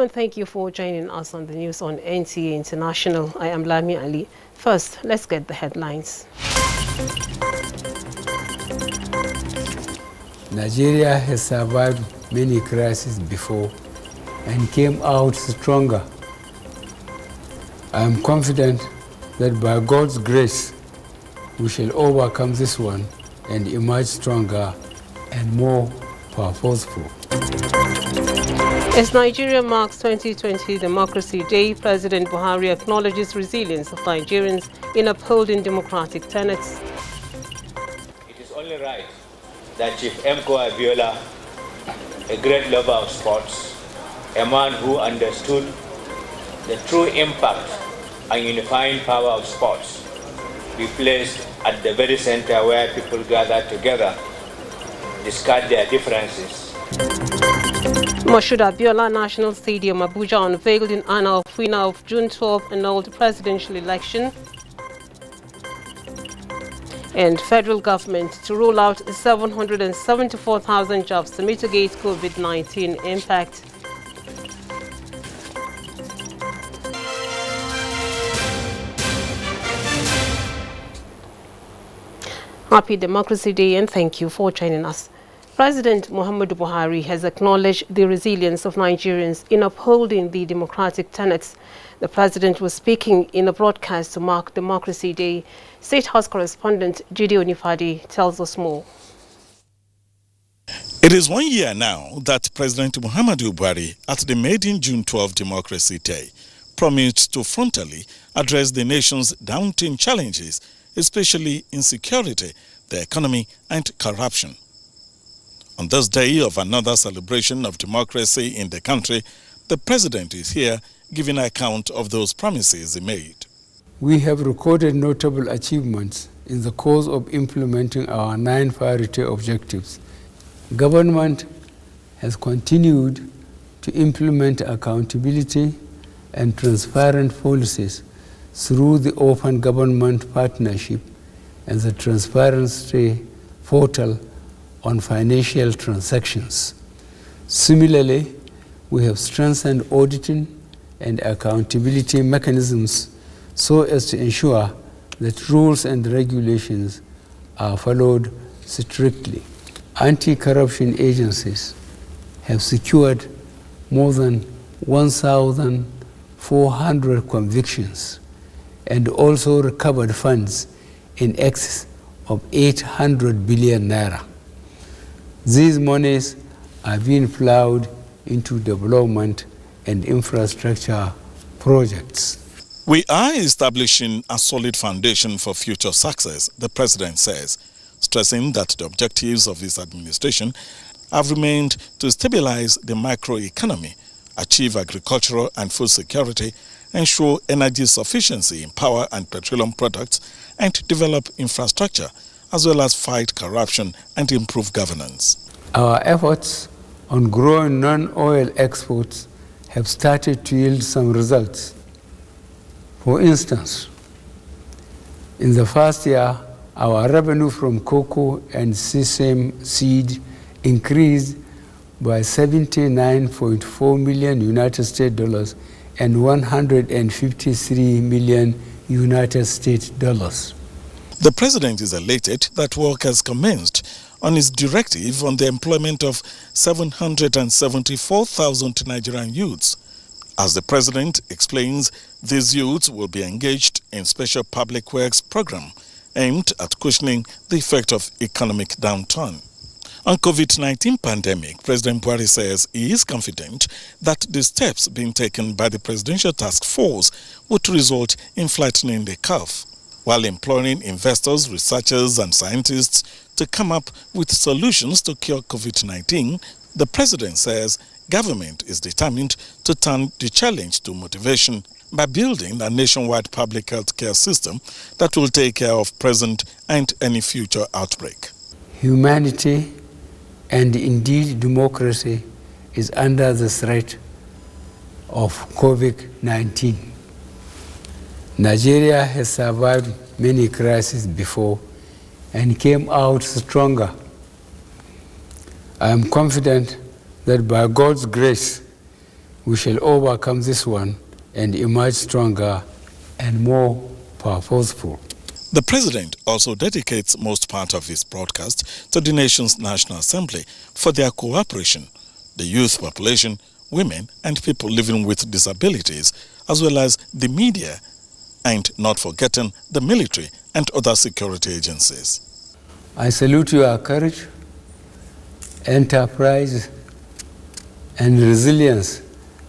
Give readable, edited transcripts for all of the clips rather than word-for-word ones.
and thank you for joining us on the news on NTA International. I am Lami Ali. First, let's get the headlines. Nigeria has survived many crises before and came out stronger. I am confident that by God's grace, we shall overcome this one and emerge stronger and more purposeful. As Nigeria marks 2020 Democracy Day, President Buhari acknowledges resilience of Nigerians in upholding democratic tenets. It is only right that Chief MKO Abiola, a great lover of sports, a man who understood the true impact and unifying power of sports, be placed at the very center where people gather together, discard their differences. Moshood Abiola National Stadium, Abuja, unveiled in honor of winner of June 12 annulled presidential election. And federal government to roll out 774,000 jobs to mitigate COVID-19 impact. Happy Democracy Day and thank you for joining us. President Muhammadu Buhari has acknowledged the resilience of Nigerians in upholding the democratic tenets. The president was speaking in a broadcast to mark Democracy Day. State House correspondent Jide Onifade tells us more. It is 1 year now that President Muhammadu Buhari, at the maiden June 12 Democracy Day, promised to frontally address the nation's daunting challenges, especially insecurity, the economy, and corruption. On this day of another celebration of democracy in the country, the president is here giving account of those promises he made. We have recorded notable achievements in the course of implementing our 9 priority objectives. Government has continued to implement accountability and transparent policies through the Open Government Partnership and the Transparency Portal on financial transactions. Similarly, we have strengthened auditing and accountability mechanisms so as to ensure that rules and regulations are followed strictly. Anti-corruption agencies have secured more than 1,400 convictions and also recovered funds in excess of 800 billion naira. These monies are being plowed into development and infrastructure projects. We are establishing a solid foundation for future success, the president says, stressing that the objectives of his administration have remained to stabilize the microeconomy, achieve agricultural and food security, ensure energy sufficiency in power and petroleum products, and develop infrastructure, as well as fight corruption and improve governance. Our efforts on growing non-oil exports have started to yield some results. For instance, in the first year, our revenue from cocoa and sesame seed increased by $79.4 million United States dollars and $153 million United States dollars. The president is elated that work has commenced on his directive on the employment of 774,000 Nigerian youths. As the president explains, these youths will be engaged in special public works program aimed at cushioning the effect of economic downturn. On COVID-19 pandemic, President Buhari says he is confident that the steps being taken by the Presidential Task Force would result in flattening the curve, while imploring investors, researchers and scientists to come up with solutions to cure COVID-19. The president says government is determined to turn the challenge to motivation by building a nationwide public health care system that will take care of present and any future outbreak. Humanity and indeed democracy is under the threat of COVID-19. Nigeria has survived many crises before and came out stronger. I am confident that by God's grace, we shall overcome this one and emerge stronger and more purposeful. The president also dedicates most part of his broadcast to the nation's National Assembly for their cooperation, the youth population, women and people living with disabilities, as well as the media, and not forgetting the military and other security agencies. I salute your courage, enterprise, and resilience,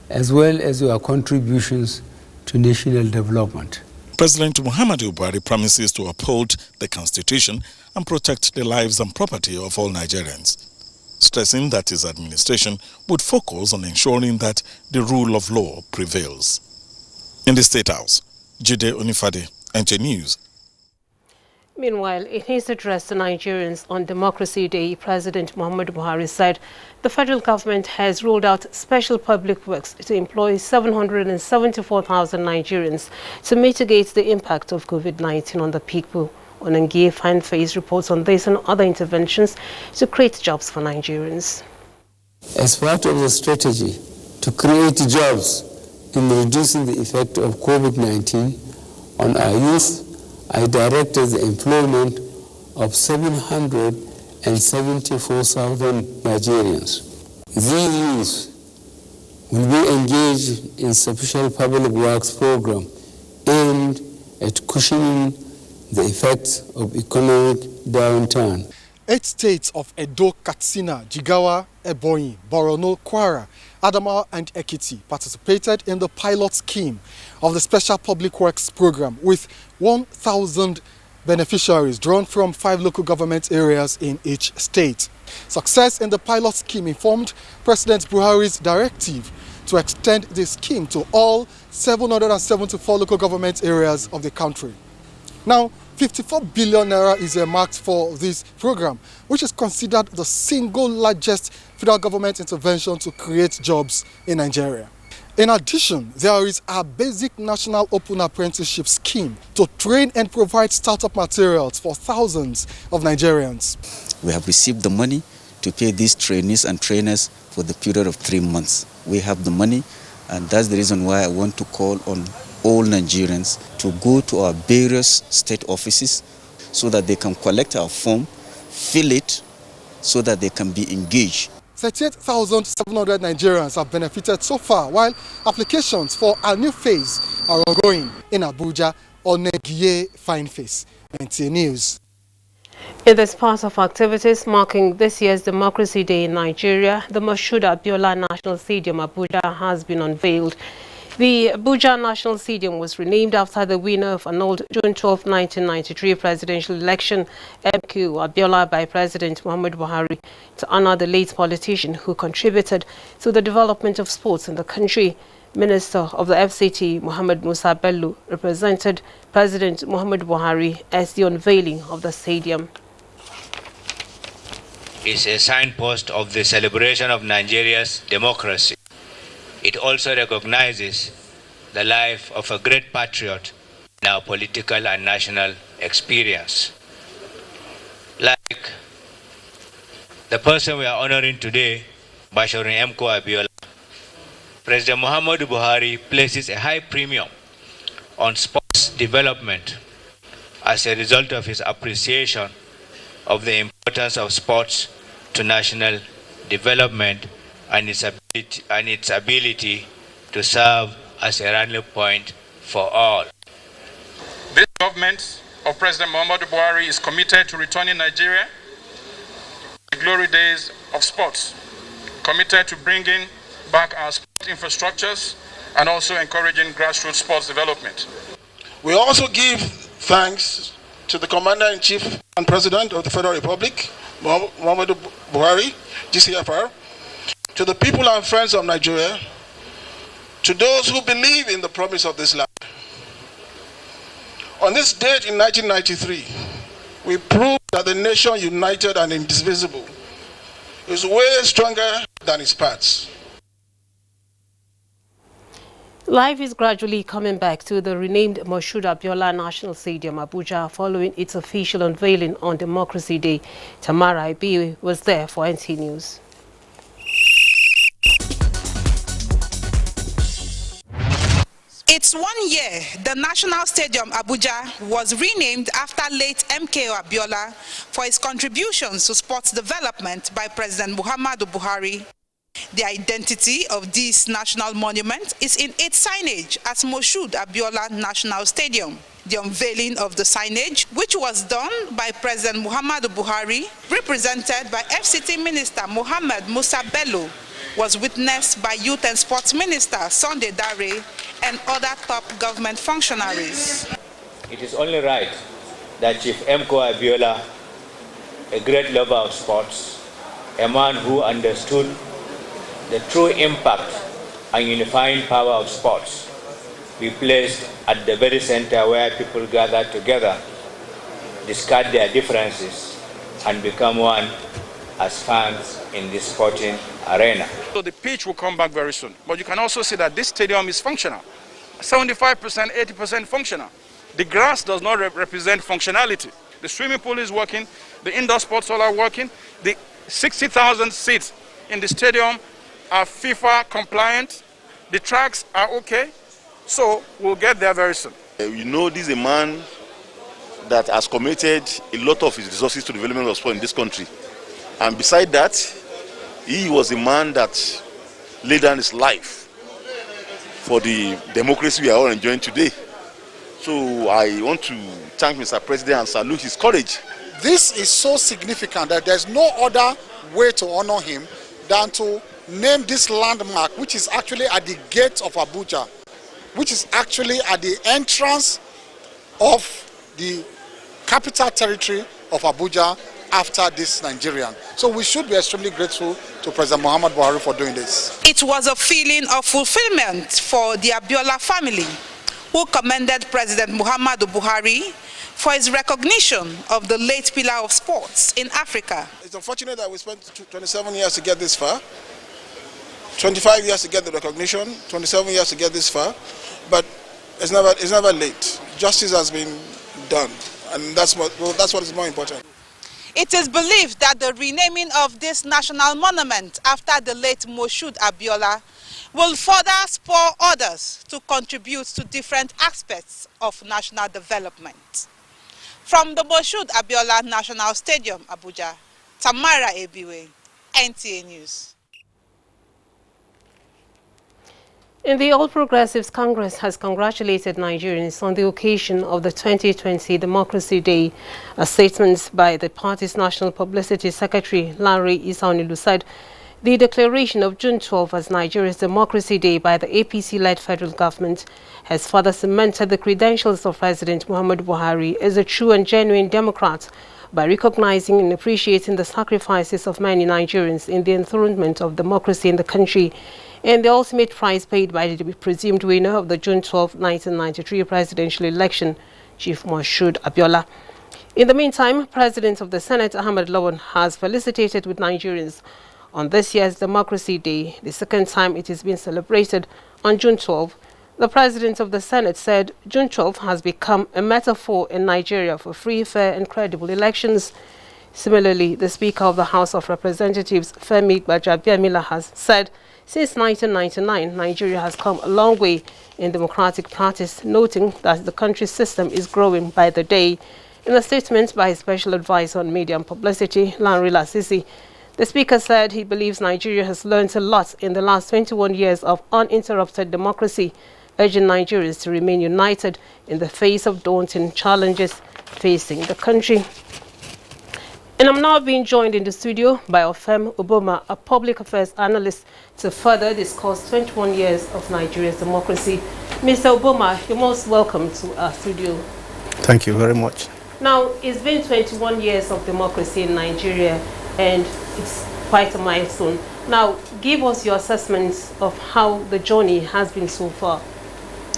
as well as your contributions to national development. President Muhammadu Buhari promises to uphold the Constitution and protect the lives and property of all Nigerians, stressing that his administration would focus on ensuring that the rule of law prevails. In the State House, Jide Onifade, NJ News. Meanwhile, in his address to Nigerians on Democracy Day, President Muhammadu Buhari said the federal government has rolled out special public works to employ 774,000 Nigerians to mitigate the impact of COVID-19 on the people. Onangie Fine-Face reports on this and other interventions to create jobs for Nigerians. As part of the strategy to create jobs in reducing the effect of COVID-19 on our youth, I directed the employment of 774,000 Nigerians. These youth will be engaged in special public works program aimed at cushioning the effects of economic downturn. 8 states of Edo, Katsina, Jigawa, Ebonyi, Borno, Kwara, Adamawa and Ekiti participated in the pilot scheme of the Special Public Works Program with 1,000 beneficiaries drawn from 5 local government areas in each state. Success in the pilot scheme informed President Buhari's directive to extend the scheme to all 774 local government areas of the country. Now, 54 billion naira is earmarked for this program, which is considered the single largest federal government intervention to create jobs in Nigeria. In addition, there is a basic national open apprenticeship scheme to train and provide startup materials for thousands of Nigerians. We have received the money to pay these trainees and trainers for the period of 3 months. We have the money, and that's the reason why I want to call on all Nigerians to go to our various state offices so that they can collect our form, fill it, so that they can be engaged. 38,700 Nigerians have benefited so far, while applications for a new phase are ongoing in Abuja. Onangie Fine-Face, NTA News. In this part of activities marking this year's Democracy Day in Nigeria, the Moshood Abiola National Stadium, Abuja, has been unveiled. The Abuja National Stadium was renamed after the winner of annulled June 12, 1993 presidential election, MQ Abiola, by President Muhammadu Buhari, to honor the late politician who contributed to the development of sports in the country. Minister of the FCT, Muhammad Musa Bello, represented President Muhammadu Buhari as the unveiling of the stadium. It's a signpost of the celebration of Nigeria's democracy. It also recognizes the life of a great patriot in our political and national experience. Like the person we are honoring today, Basharu MK Abiola, President Muhammadu Buhari places a high premium on sports development as a result of his appreciation of the importance of sports to national development and its ability to serve as a rallying point for all. This government of President Muhammadu Buhari is committed to returning Nigeria to the glory days of sports, committed to bringing back our sport infrastructures and also encouraging grassroots sports development. We also give thanks to the Commander-in-Chief and President of the Federal Republic, Muhammadu Buhari, GCFR, to the people and friends of Nigeria, to those who believe in the promise of this land. On this date in 1993, we proved that the nation united and indivisible is way stronger than its parts. Life is gradually coming back to the renamed Moshood Abiola National Stadium, Abuja, following its official unveiling on Democracy Day. Tamara Ibi was there for NT News. It's 1 year the National Stadium Abuja was renamed after late MKO Abiola for his contributions to sports development by President Muhammadu Buhari. The identity of this national monument is in its signage at Moshood Abiola National Stadium. The unveiling of the signage, which was done by President Muhammadu Buhari, represented by FCT Minister Mohammed Musa Bello, was witnessed by Youth and Sports Minister Sunday Dare and other top government functionaries. It is only right that Chief MKO Abiola, a great lover of sports, a man who understood the true impact and unifying power of sports, be placed at the very center where people gather together, discard their differences, and become one as fans in the sporting arena. So the pitch will come back very soon. But you can also see that this stadium is functional. 75%, 80% functional. The grass does not represent functionality. The swimming pool is working. The indoor sports all are working. The 60,000 seats in the stadium are FIFA compliant. The tracks are okay. So we'll get there very soon. You know, this is a man that has committed a lot of his resources to the development of sport in this country. And beside that, he was a man that laid down his life for the democracy we are all enjoying today. So I want to thank Mr. President and salute his courage. This is so significant that there's no other way to honor him than to name this landmark, which is actually at the gate of Abuja, which is actually at the entrance of the capital territory of Abuja after this Nigerian. So we should be extremely grateful to President Muhammadu Buhari for doing this. It was a feeling of fulfillment for the Abiola family, who commended President Muhammadu Buhari for his recognition of the late pillar of sports in Africa. It's unfortunate that we spent 27 years to get this far, 25 years to get the recognition, 27 years to get this far, but it's never late. Justice has been done, and that's what is more important. It is believed that the renaming of this national monument after the late Moshood Abiola will further spur others to contribute to different aspects of national development. From the Moshood Abiola National Stadium, Abuja, Tamara Ebiwe, NTA News. And the All Progressives Congress has congratulated Nigerians on the occasion of the 2020 Democracy Day. A statement by the party's National Publicity Secretary, Larry Isaonilu, said the declaration of June 12 as Nigeria's Democracy Day by the APC-led federal government has further cemented the credentials of President Muhammadu Buhari as a true and genuine Democrat by recognizing and appreciating the sacrifices of many Nigerians in the enthronement of democracy in the country, and the ultimate price paid by the presumed winner of the June 12, 1993 presidential election, Chief Moshood Abiola. In the meantime, President of the Senate, Ahmed Lawan, has felicitated with Nigerians on this year's Democracy Day, the second time it is being celebrated on June 12. The President of the Senate said June 12 has become a metaphor in Nigeria for free, fair and credible elections. Similarly, the Speaker of the House of Representatives, Femi Gbajabiamila, has said since 1999, Nigeria has come a long way in democratic practice, noting that the country's system is growing by the day. In a statement by his Special Advisor on Media and Publicity, Lanre Lasisi, the Speaker said he believes Nigeria has learned a lot in the last 21 years of uninterrupted democracy, urging Nigerians to remain united in the face of daunting challenges facing the country. And I'm now being joined in the studio by Ofem Oboma, a public affairs analyst, to further discuss 21 years of Nigeria's democracy. Mr. Oboma, you're most welcome to our studio. Thank you very much. Now, it's been 21 years of democracy in Nigeria, and it's quite a milestone. Now, give us your assessment of how the journey has been so far.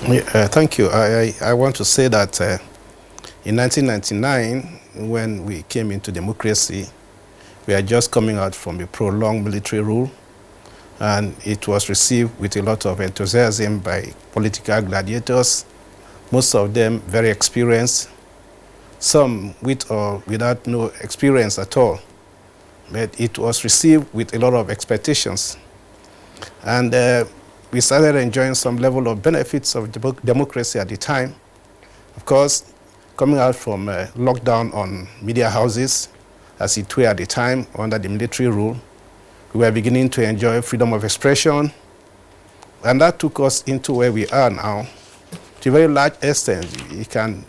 Thank you. I want to say that in 1999, when we came into democracy, we are just coming out from a prolonged military rule, and it was received with a lot of enthusiasm by political gladiators, most of them very experienced, some with or without no experience at all. But it was received with a lot of expectations. And we started enjoying some level of benefits of democracy at the time. Of course, coming out from lockdown on media houses, as it were at the time under the military rule, we were beginning to enjoy freedom of expression, and that took us into where we are now. To a very large extent,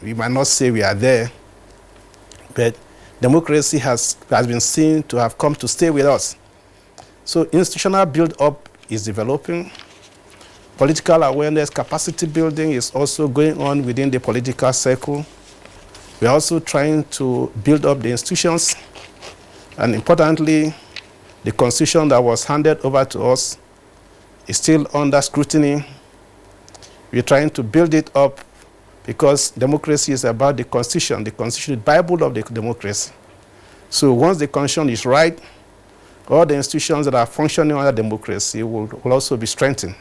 we might not say we are there, but democracy has been seen to have come to stay with us. So institutional build-up is developing. Political awareness, capacity building is also going on within the political circle. We are also trying to build up the institutions, and importantly, the constitution that was handed over to us is still under scrutiny. We're trying to build it up because democracy is about the constitution. The constitution is the Bible of the democracy. So once the constitution is right, all the institutions that are functioning under democracy will also be strengthened.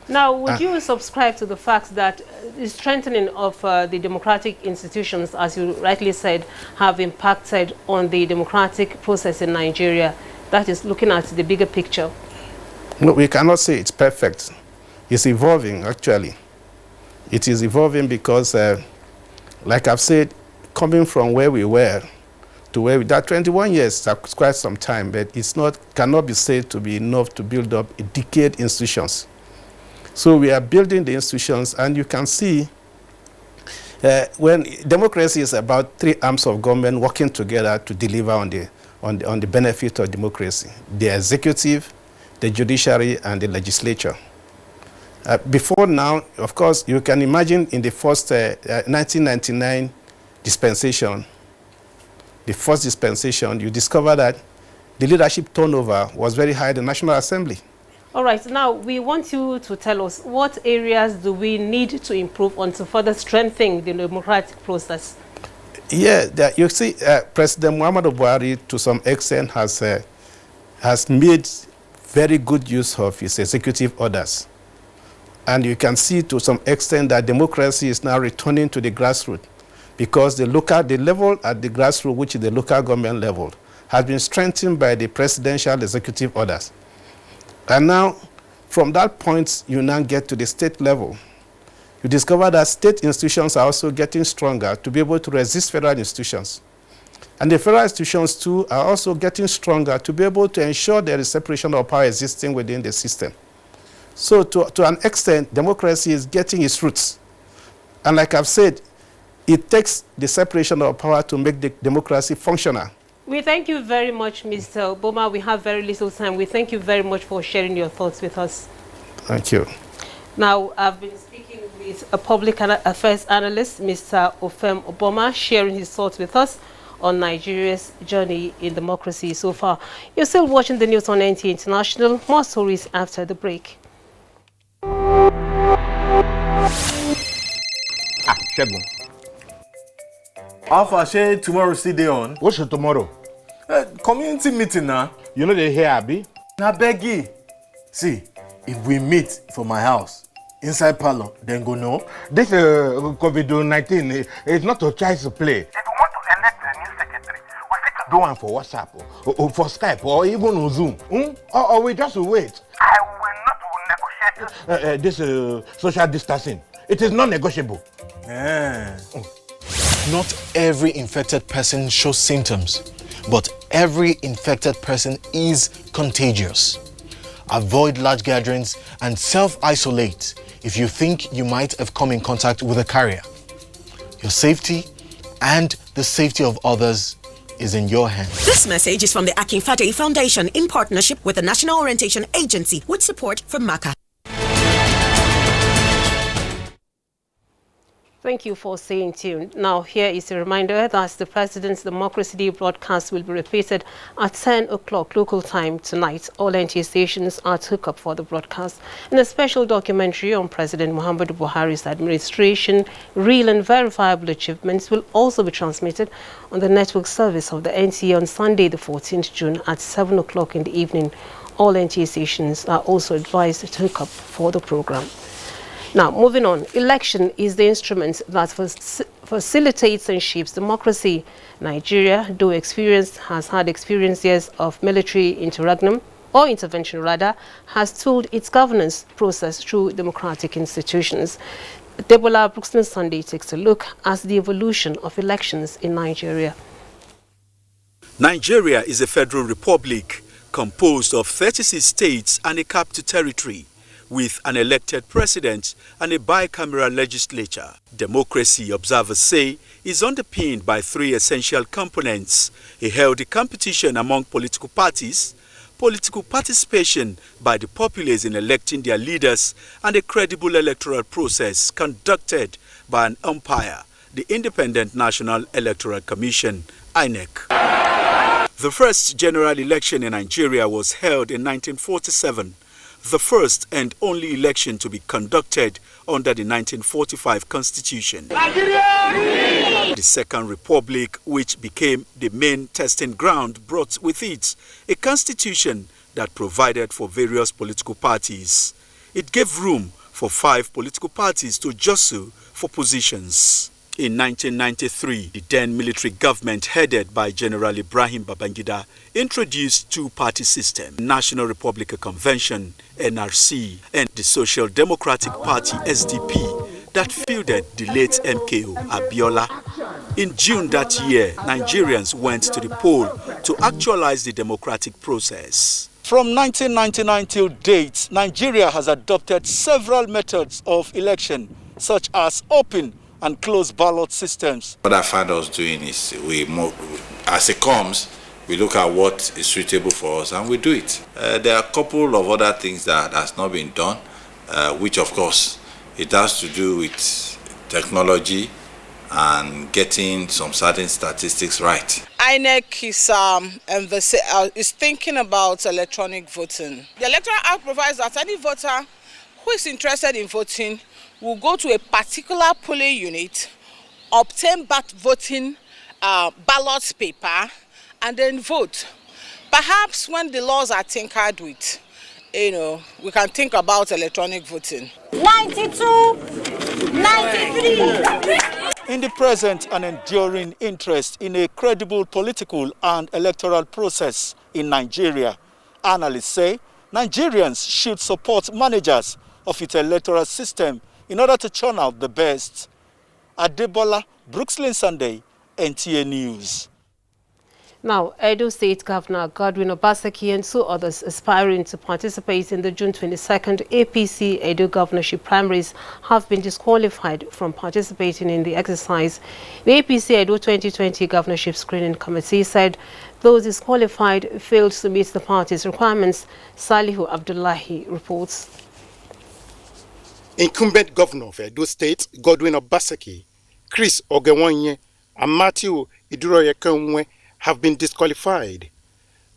Now, would you subscribe to the fact that the strengthening of the democratic institutions, as you rightly said, have impacted on the democratic process in Nigeria? That is looking at the bigger picture. No, we cannot say it's perfect. It's evolving, actually. It is evolving because, like I've said, coming from where we were to where we are, 21 years, that's quite some time, but cannot be said to be enough to build up a decade institutions. So we are building the institutions, and you can see when democracy is about three arms of government working together to deliver on the benefit of democracy: the executive, the judiciary, and the legislature. Before now, of course, you can imagine in the first 1999 dispensation, you discover that the leadership turnover was very high in the National Assembly. All right, now we want you to tell us what areas do we need to improve on to further strengthen the democratic process? Yeah, you see, President Muhammadu Buhari, to some extent, has made very good use of his executive orders. And you can see to some extent that democracy is now returning to the grassroots, because the level at the grassroots, which is the local government level, has been strengthened by the presidential executive orders. And now, from that point, you now get to the state level. You discover that state institutions are also getting stronger to be able to resist federal institutions. And the federal institutions, too, are also getting stronger to be able to ensure there is separation of power existing within the system. So to an extent, democracy is getting its roots. And like I've said, it takes the separation of power to make the democracy functional. We thank you very much, Mr. Oboma. We have very little time. We thank you very much for sharing your thoughts with us. Thank you. Now, I've been speaking with a public affairs analyst, Mr. Ofem Oboma, sharing his thoughts with us on Nigeria's journey in democracy so far. You're still watching the news on NT International. More stories after the break. Shegun. Alpha, shey tomorrow still dey on? What's your tomorrow? Community meeting now. You know they here, Abi? Na beggy. See, if we meet for my house, inside parlor, then go know. This COVID-19 is not a child's play. If we want to elect a new secretary, we fit to do one for WhatsApp, or for Skype, or even on Zoom. Or we just wait. I will not negotiate this social distancing. It is non-negotiable. Not every infected person shows symptoms, but every infected person is contagious. Avoid large gatherings and self-isolate if you think you might have come in contact with a carrier. Your safety and the safety of others is in your hands. This message is from the Akinfade Foundation in partnership with the National Orientation Agency with support from MACA. Thank you for staying tuned. Now, here is a reminder that the President's Democracy Day broadcast will be repeated at 10 o'clock local time tonight. All NTA stations are hooked up for the broadcast. And a special documentary on President Muhammadu Buhari's administration, real and verifiable achievements, will also be transmitted on the network service of the NTA on Sunday, the 14th June at 7 o'clock in the evening. All NTA stations are also advised to hook up for the program. Now, moving on, election is the instrument that facilitates and shapes democracy. Nigeria, though has had experience years of military interregnum, or intervention rather, has tooled its governance process through democratic institutions. Debola Brookston Sunday takes a look at the evolution of elections in Nigeria. Nigeria is a federal republic composed of 36 states and a capital territory, with an elected president and a bicameral legislature. Democracy, observers say, is underpinned by three essential components: a healthy competition among political parties, political participation by the populace in electing their leaders, and a credible electoral process conducted by an umpire, the Independent National Electoral Commission, INEC. The first general election in Nigeria was held in 1947, the first and only election to be conducted under the 1945 Constitution. The Second Republic, which became the main testing ground, brought with it a constitution that provided for various political parties. It gave room for 5 political parties to jostle for positions. In 1993, the then military government headed by General Ibrahim Babangida introduced two-party system: National Republican Convention, NRC, and the Social Democratic Party, SDP, that fielded the late MKO Abiola. In June that year, Nigerians went to the poll to actualize the democratic process. From 1999 till date, Nigeria has adopted several methods of election, such as open and closed ballot systems. What I find us doing is as it comes, we look at what is suitable for us and we do it. There are a couple of other things that has not been done, which of course it has to do with technology and getting some certain statistics right. INEC is thinking about electronic voting. The Electoral Act provides that any voter who is interested in voting will go to a particular polling unit, obtain that voting ballot paper, and then vote. Perhaps when the laws are tinkered with, we can think about electronic voting. 92, 93. In the present and enduring interest in a credible political and electoral process in Nigeria, analysts say Nigerians should support managers of its electoral system in order to churn out the best. Adebola Brookston Sunday, NTA News. Now, Edo State Governor Godwin Obaseki and 2 others aspiring to participate in the June 22nd APC Edo governorship primaries have been disqualified from participating in the exercise. The APC Edo 2020 governorship screening committee said those disqualified failed to meet the party's requirements. Salihu Abdullahi reports. Incumbent Governor of Edo State, Godwin Obaseki, Chris Ogewonye, and Matthew Iduroyekanwe have been disqualified.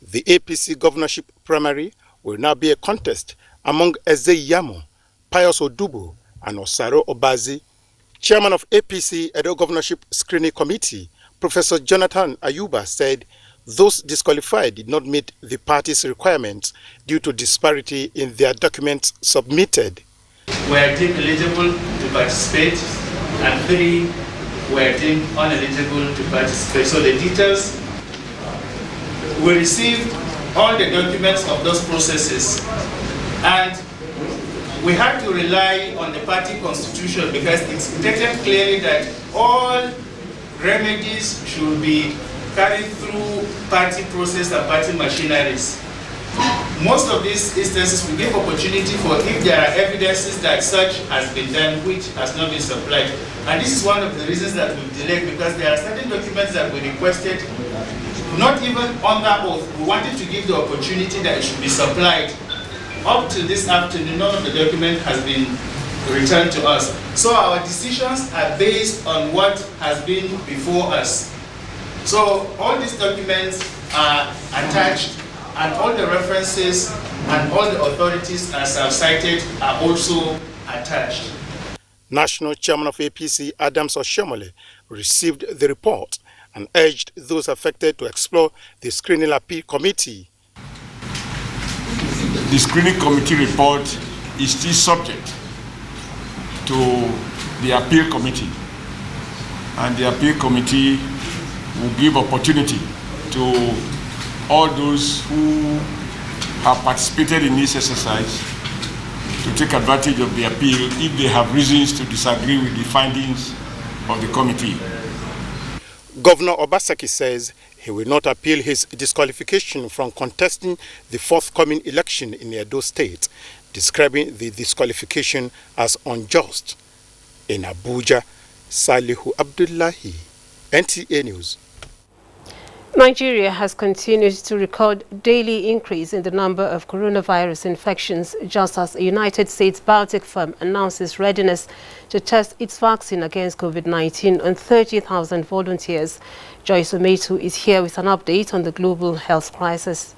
The APC governorship primary will now be a contest among Eze Yamo, Pius Odubo, and Osaro Obazi. Chairman of APC Edo Governorship Screening Committee, Professor Jonathan Ayuba, said those disqualified did not meet the party's requirements due to disparity in their documents submitted. Were deemed eligible to participate and 3 were deemed uneligible to participate. So the details, we received all the documents of those processes and we had to rely on the party constitution because it's stated clearly that all remedies should be carried through party process and party machineries. Most of these instances we give opportunity for if there are evidences that such has been done which has not been supplied. And this is one of the reasons that we've delayed, because there are certain documents that we requested, not even under oath. We wanted to give the opportunity that it should be supplied. Up to this afternoon, none of the document has been returned to us. So our decisions are based on what has been before us. So all these documents are attached, and all the references and all the authorities as I've cited are also attached. National Chairman of APC, Adams Oshomole, received the report and urged those affected to explore the Screening Appeal Committee. The Screening Committee report is still subject to the Appeal Committee, and the Appeal Committee will give opportunity to all those who have participated in this exercise to take advantage of the appeal if they have reasons to disagree with the findings of the committee. Governor Obaseki says he will not appeal his disqualification from contesting the forthcoming election in Edo State, describing the disqualification as unjust. In Abuja, Salihu Abdullahi, NTA News. Nigeria has continued to record daily increase in the number of coronavirus infections, just as a United States biotech firm announces readiness to test its vaccine against COVID-19 on 30,000 volunteers. Joyce Ometu is here with an update on the global health crisis.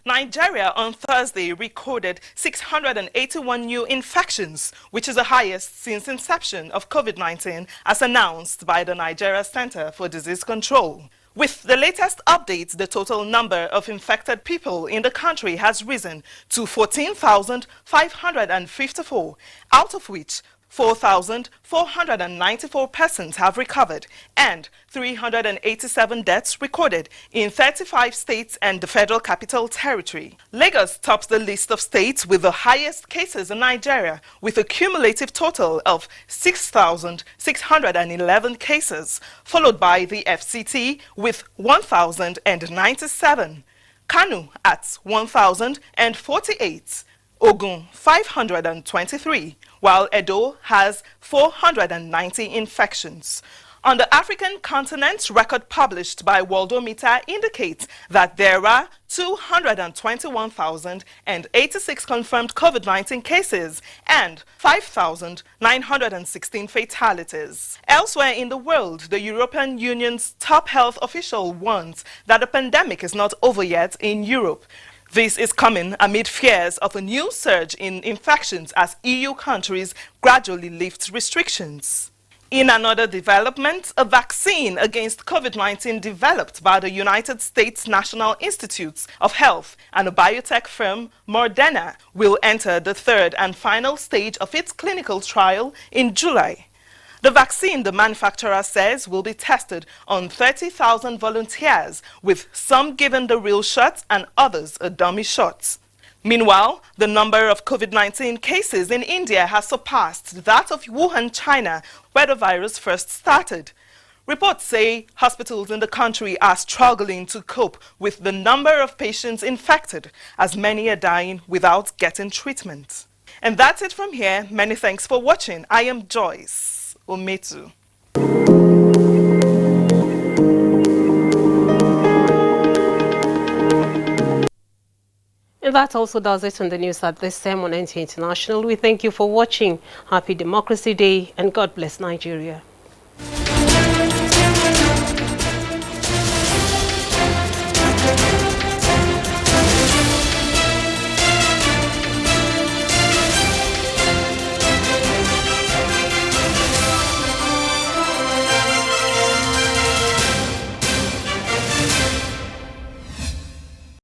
Nigeria on Thursday recorded 681 new infections, which is the highest since inception of COVID-19, as announced by the Nigeria Center for Disease Control. With the latest updates, the total number of infected people in the country has risen to 14,554, out of which 4,494 persons have recovered and 387 deaths recorded in 35 states and the Federal Capital Territory. Lagos tops the list of states with the highest cases in Nigeria, with a cumulative total of 6,611 cases, followed by the FCT with 1,097, Kano at 1,048, Ogun 523, while Edo has 490 infections. On the African continent, record published by Worldometer indicates that there are 221,086 confirmed COVID-19 cases and 5,916 fatalities. Elsewhere in the world, the European Union's top health official warns that the pandemic is not over yet in Europe. This is coming amid fears of a new surge in infections as EU countries gradually lift restrictions. In another development, a vaccine against COVID-19 developed by the United States National Institutes of Health and a biotech firm, Moderna, will enter the third and final stage of its clinical trial in July. The vaccine, the manufacturer says, will be tested on 30,000 volunteers, with some given the real shot and others a dummy shot. Meanwhile, the number of COVID-19 cases in India has surpassed that of Wuhan, China, where the virus first started. Reports say hospitals in the country are struggling to cope with the number of patients infected, as many are dying without getting treatment. And that's it from here. Many thanks for watching. I am Joyce Ometu. And that also does it on the news at this time on NTA International. We thank you for watching. Happy Democracy Day and God bless Nigeria.